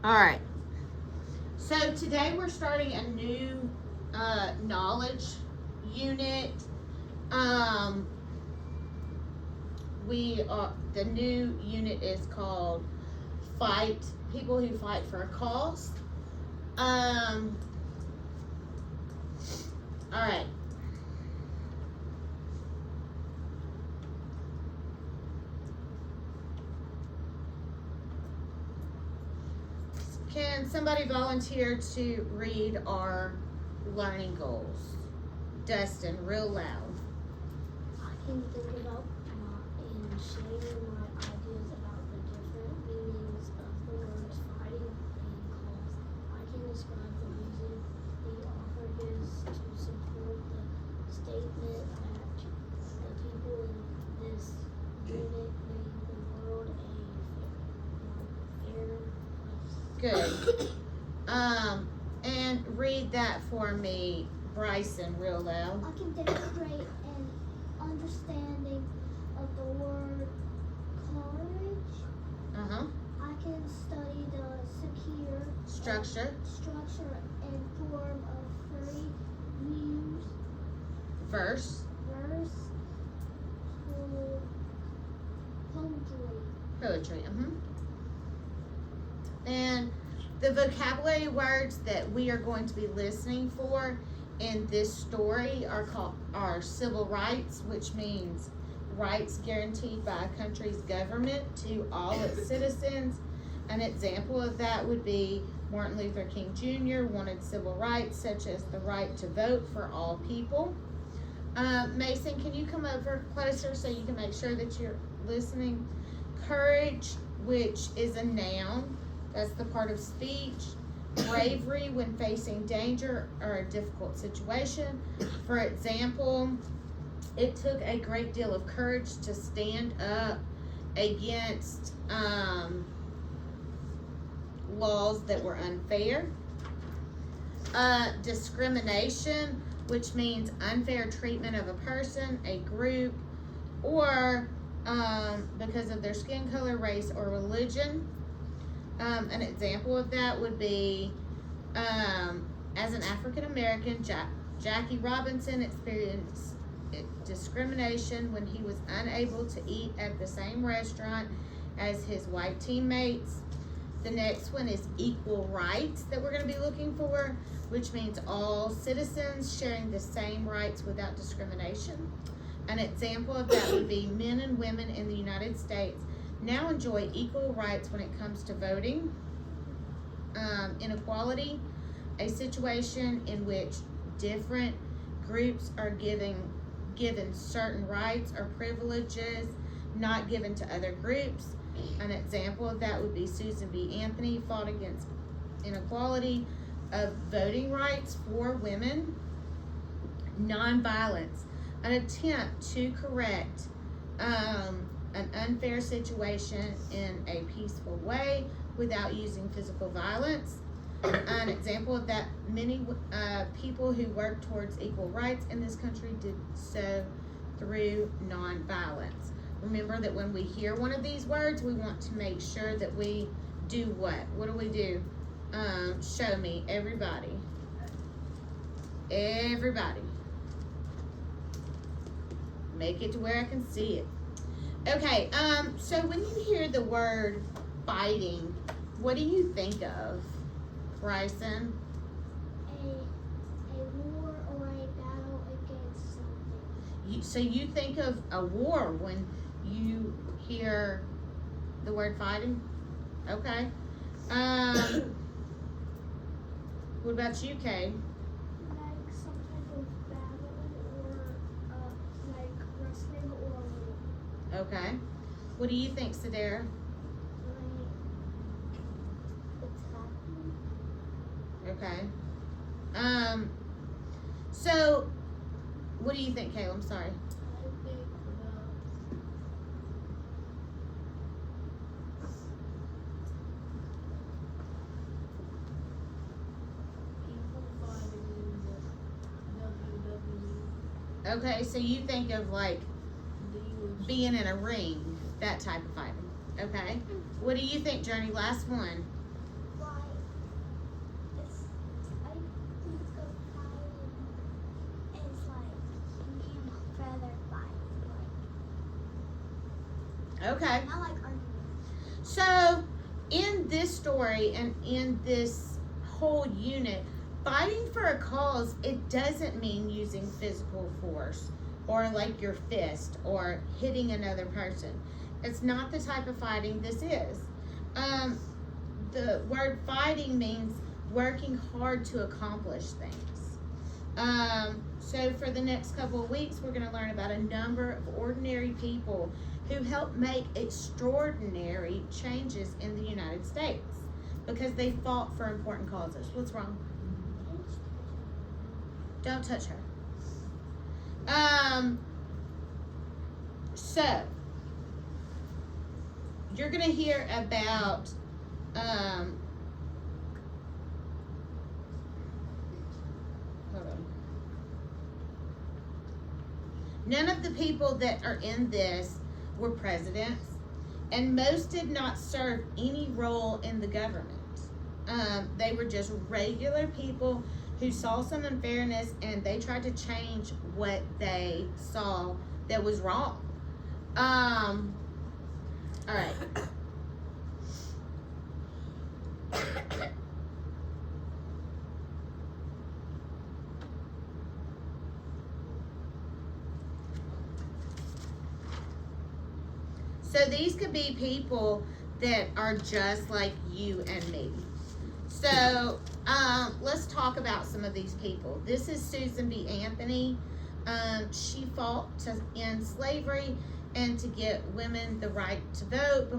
All right. So today we're starting a new knowledge unit. Um, the new unit is called Fight People Who Fight for a Cause. Um, all right. Can somebody volunteer to read our learning goals? Dustin, real loud. I can think about and share my ideas about the different meanings of the words fighting and cause. I can describe the reason the author gives to support the statement that the people in this unit make the world a fair place. Good. And read that for me, Bryson, real loud. I can demonstrate an understanding of the word courage. Uh-huh. I can study the secure Structure. and form of free views. Verse. Poetry. Poetry. And the vocabulary words that we are going to be listening for in this story are civil rights, which means rights guaranteed by a country's government to all its citizens. An example of that would be Martin Luther King Jr. wanted civil rights such as the right to vote for all people. Mason, can you come over closer so you can make sure that you're listening? Courage, which is a noun, that's the part of speech. Bravery when facing danger or a difficult situation. For example, it took a great deal of courage to stand up against laws that were unfair. Discrimination, which means unfair treatment of a person, a group, or because of their skin color, race, or religion. An example of that would be, as an African American, Jackie Robinson experienced discrimination when he was unable to eat at the same restaurant as his white teammates. The next one is equal rights that we're going to be looking for, which means all citizens sharing the same rights without discrimination. An example of that would be men and women in the United States now enjoy equal rights when it comes to voting. Inequality, a situation in which different groups are given certain rights or privileges not given to other groups. An example of that would be Susan B. Anthony fought against inequality of voting rights for women. Nonviolence, an attempt to correct an unfair situation in a peaceful way without using physical violence. An example of that, many people who work towards equal rights in this country did so through nonviolence. Remember that when we hear one of these words, we want to make sure that we do what? What do we do? Show me, everybody. Everybody. Make it to where I can see it. Okay, so when you hear the word fighting, what do you think of, Bryson? A war or a battle against something. So you think of a war when you hear the word fighting? Okay. What about you, Kay? Like some type of battle or like wrestling or Okay. What do you think, Sadara? like attacking. Okay. So what do you think, Kayla? I'm sorry. I think about people fighting in the WWE. Okay, so you think of like being in a ring, that type of fighting. Okay. What do you think, Journey? Last one. Fighting Okay. I like arguing. So, in this story and in this whole unit, fighting for a cause, it doesn't mean using physical force or like your fist or hitting another person. It's not the type of fighting this is. The word fighting means working hard to accomplish things. So for the next couple of weeks, we're going to learn about a number of ordinary people who helped make extraordinary changes in the United States because they fought for important causes. What's wrong? Don't touch her. So you're going to hear about hold on. None of the people that are in this were presidents, and most did not serve any role in the government. They were just regular people who saw some unfairness and they tried to change what they saw that was wrong. All right. So these could be people that are just like you and me. So let's talk about some of these people. This is Susan B. Anthony. She fought to end slavery and to get women the right to vote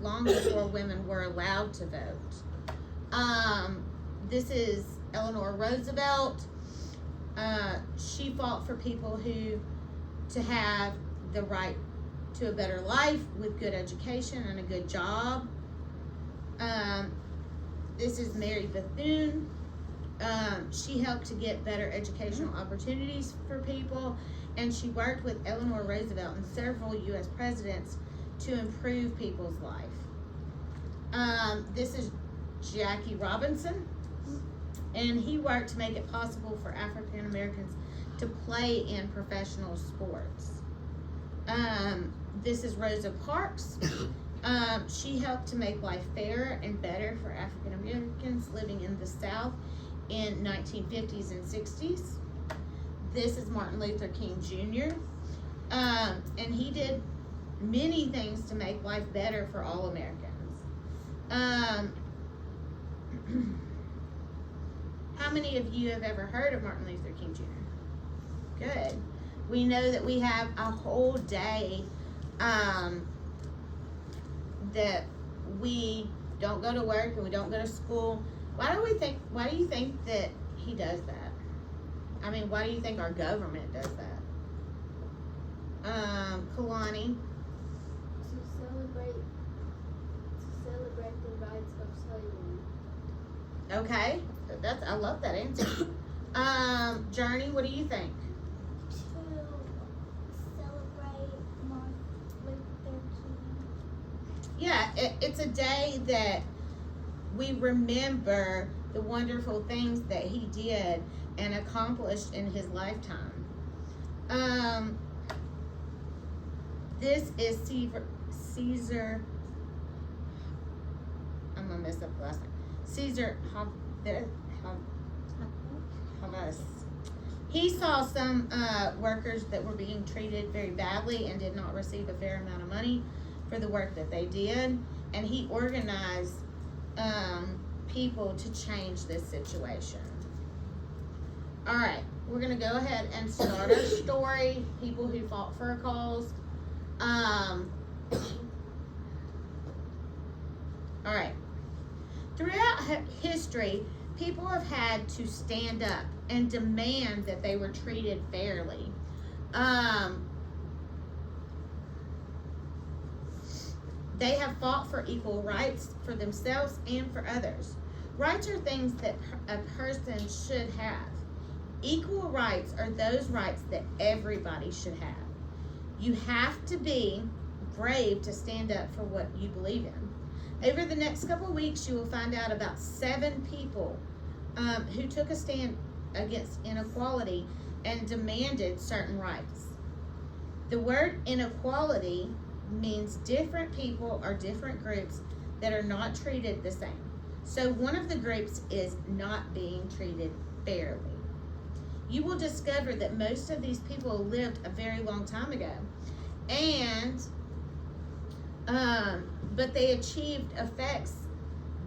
long before women were allowed to vote. This is Eleanor Roosevelt. She fought for people to have the right to a better life with good education and a good job. This is Mary Bethune. She helped to get better educational opportunities for people, and she worked with Eleanor Roosevelt and several U.S. presidents to improve people's life. This is Jackie Robinson, and he worked to make it possible for African Americans to play in professional sports. This is Rosa Parks. She helped to make life fairer and better for African Americans living in the South in 1950s and 60s. This is Martin Luther King Jr. And he did many things to make life better for all Americans. How many of you have ever heard of Martin Luther King Jr.? Good. We know that we have a whole day that we don't go to work and we don't go to school. Why do you think that he does that? I mean, why do you think our government does that? Kalani. To celebrate the rights of slavery. Okay. I love that answer. Journey, what do you think? To celebrate Martin Luther King. Yeah, it's a day that we remember the wonderful things that he did and accomplished in his lifetime. This is Caesar. I'm gonna mess up the last name. Caesar Havas. He saw some workers that were being treated very badly and did not receive a fair amount of money for the work that they did, and he organized people to change this situation. All right, we're gonna go ahead and start our story. People who fought for a cause. All right. Throughout history, people have had to stand up and demand that they were treated fairly. They have fought for equal rights for themselves and for others. Rights are things that a person should have. Equal rights are those rights that everybody should have. You have to be brave to stand up for what you believe in. Over the next couple of weeks, you will find out about 7 people who took a stand against inequality and demanded certain rights. The word inequality means different people or different groups that are not treated the same. So one of the groups is not being treated fairly. You will discover that most of these people lived a very long time ago, and but they achieved effects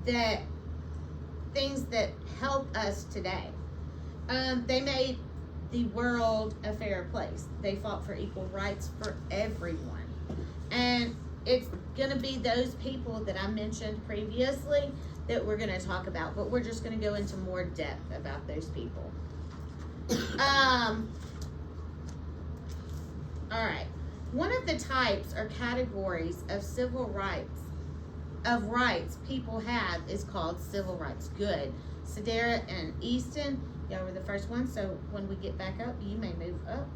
that things that help us today. They made the world a fairer place. They fought for equal rights for everyone. And it's going to be those people that I mentioned previously that we're going to talk about, but we're just going to go into more depth about those people. All right. One of the types or categories of civil rights, people have is called civil rights. Good. Sedera and Easton, y'all were the first one, so when we get back up, you may move up.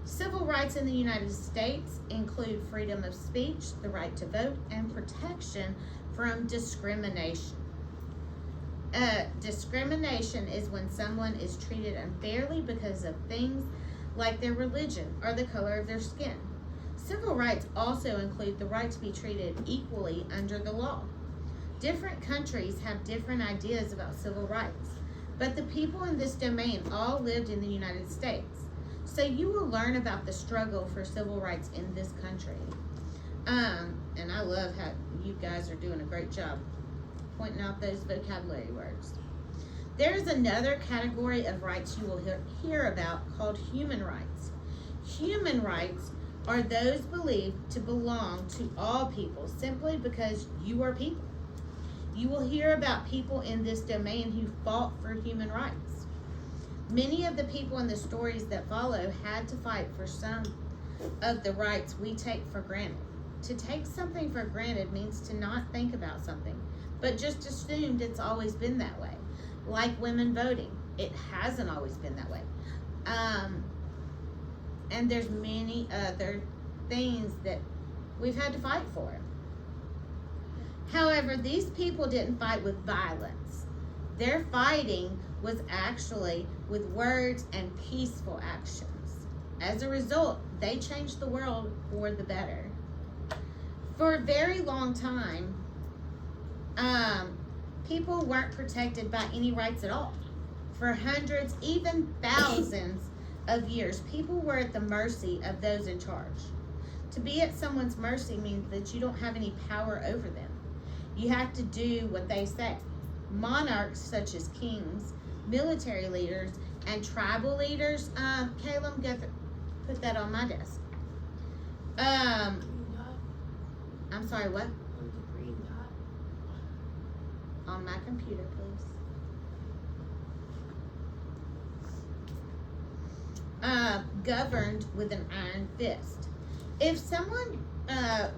Civil rights in the United States include freedom of speech, the right to vote, and protection from discrimination. Discrimination is when someone is treated unfairly because of things like their religion or the color of their skin. Civil rights also include the right to be treated equally under the law. Different countries have different ideas about civil rights, but the people in this domain all lived in the United States. So you will learn about the struggle for civil rights in this country. And I love how you guys are doing a great job pointing out those vocabulary words. There is another category of rights you will hear about called human rights. Human rights are those believed to belong to all people simply because you are people. You will hear about people in this domain who fought for human rights. Many of the people in the stories that follow had to fight for some of the rights we take for granted. To take something for granted means to not think about something, but just assumed it's always been that way. Like women voting, it hasn't always been that way. And there's many other things that we've had to fight for. However, these people didn't fight with violence. Their fighting was actually with words and peaceful actions. As a result, they changed the world for the better. For a very long time, people weren't protected by any rights at all. For hundreds, even thousands of years, people were at the mercy of those in charge. To be at someone's mercy means that you don't have any power over them. You have to do what they say. Monarchs such as kings, military leaders, and tribal leaders, Caleb, put that on my desk. I'm sorry, what? On my computer, please. Governed with an iron fist. If someone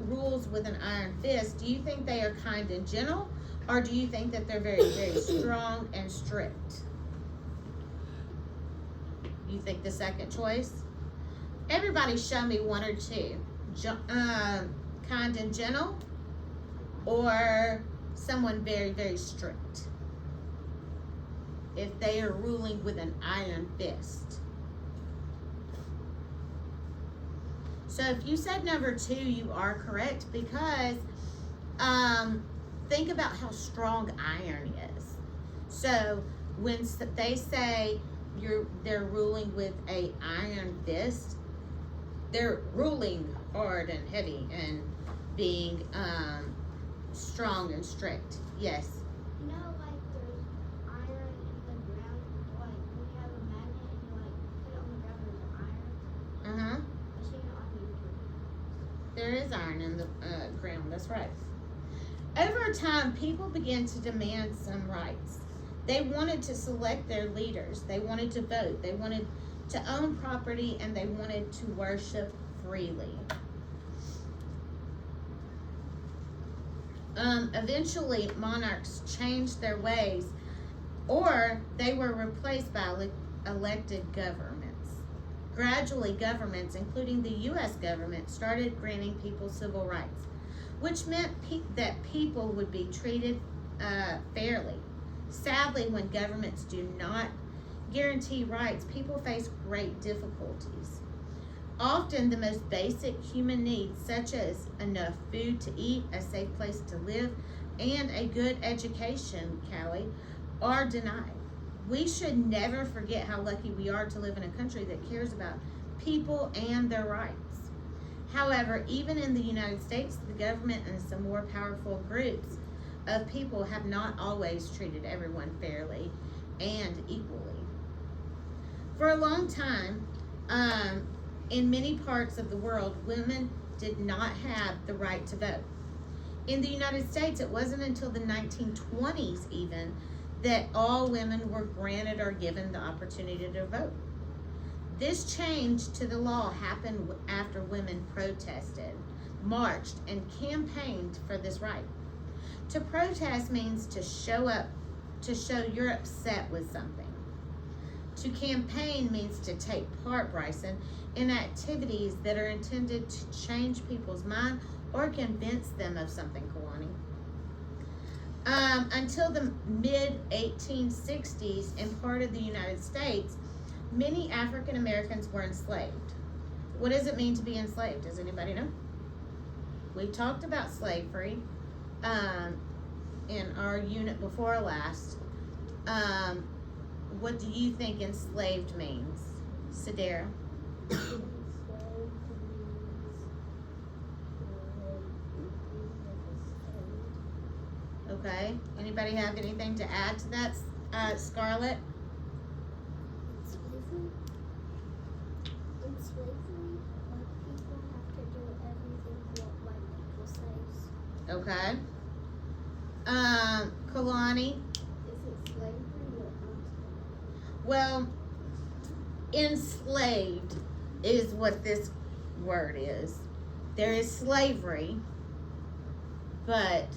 rules with an iron fist, do you think they are kind and gentle, or do you think that they're very, very strong and strict? You think the second choice? Everybody show me one or two. Kind and gentle, or someone very, very strict, if they are ruling with an iron fist. So if you said number two, you are correct, because think about how strong iron is. So when they say they're ruling with a iron fist, they're ruling hard and heavy and being strong and strict. Yes. You know, like there's iron in the ground. Like when you have a magnet and you like put it on the ground, there's iron. I seen it on YouTube. There is iron in the ground. That's right. Over time, people began to demand some rights. They wanted to select their leaders. They wanted to vote. They wanted to own property, and they wanted to worship freely. Eventually, monarchs changed their ways, or they were replaced by elected governments. Gradually, governments, including the U.S. government, started granting people civil rights, which meant that people would be treated fairly. Sadly, when governments do not guarantee rights, people face great difficulties. Often the most basic human needs, such as enough food to eat, a safe place to live, and a good education, Callie, are denied. We should never forget how lucky we are to live in a country that cares about people and their rights. However, even in the United States, the government and some more powerful groups of people have not always treated everyone fairly and equally. For a long time, in many parts of the world, women did not have the right to vote. In the United States, it wasn't until the 1920s even that all women were granted or given the opportunity to vote. This change to the law happened after women protested, marched, and campaigned for this right. To protest means to show up, to show you're upset with something. To campaign means to take part, Bryson, in activities that are intended to change people's mind or convince them of something, Kalani. Until the mid-1860s in part of the United States, many African Americans were enslaved. What does it mean to be enslaved? Does anybody know? We talked about slavery in our unit before last. What do you think enslaved means, Sadara? Okay. Anybody have anything to add to that, Scarlett? Slavery. In slavery, white people have to do everything what white people says. Okay. Kalani? Is it slavery or not? Well, enslaved is what this word is. There is slavery, but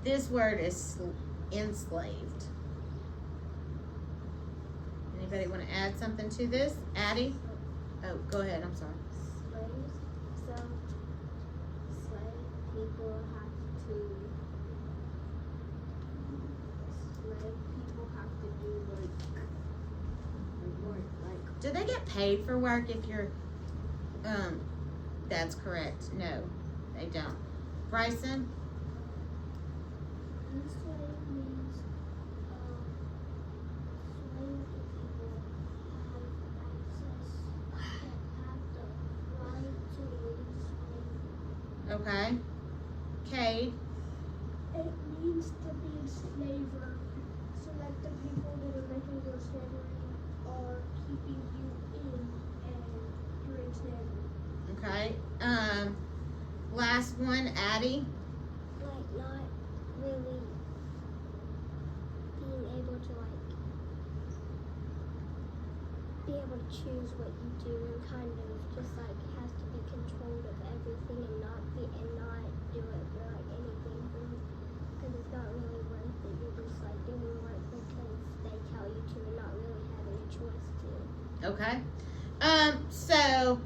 this word is enslaved. Anybody want to add something to this? Addie? Oh, go ahead. I'm sorry. Slaves. So, slave people have to. Slave people have to do work like. Do they get paid for work if you're, that's correct. No, they don't. Bryson? Slave means slave people have the right to leave slavery. Okay. Cade? It means to be a slaver. So like the people that are making your slavery are keeping you in and you're in slavery. Okay. Last one, Addie? Like not really being able to be able to choose what you do and kind of just has to be controlled of everything and not do it for anything because it's not really worth it. You're just doing work because they tell you to and not really having a choice to. Okay. So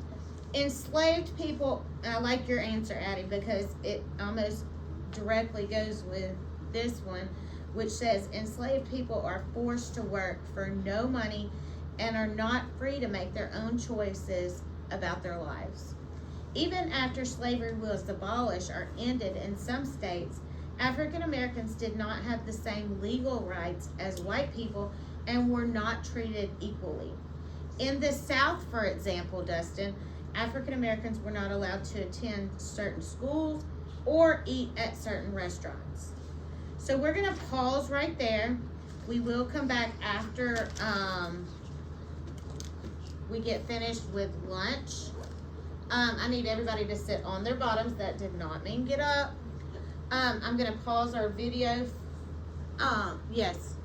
enslaved people, I like your answer, Addie, because it almost directly goes with this one, which says enslaved people are forced to work for no money and are not free to make their own choices about their lives. Even after slavery was abolished or ended in some states, African Americans did not have the same legal rights as white people and were not treated equally. In the South, for example, Dustin, African Americans were not allowed to attend certain schools or eat at certain restaurants. So we're going to pause right there. We will come back after we get finished with lunch. I need everybody to sit on their bottoms. That did not mean get up. I'm going to pause our video. Yes.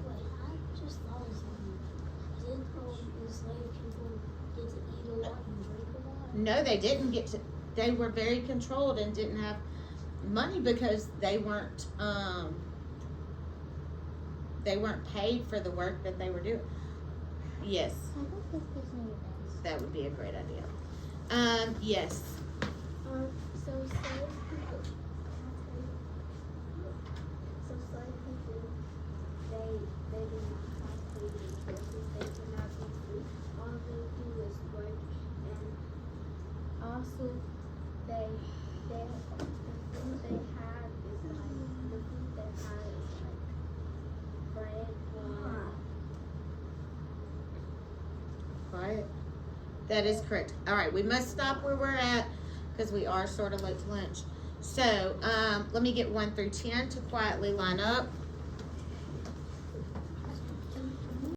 Wait, I just thought of something. Didn't enslaved people get to eat a lot and drink a lot? No, they didn't get to. They were very controlled and didn't have money because they weren't paid for the work that they were doing. Yes, I think this is new best. that would be a great idea. Yes. So slave people, they do not have freedom choices. They cannot be free. All they do is work, and That is correct. All right, we must stop where we're at because we are sort of late to lunch. So, let me get 1 through 10 to quietly line up.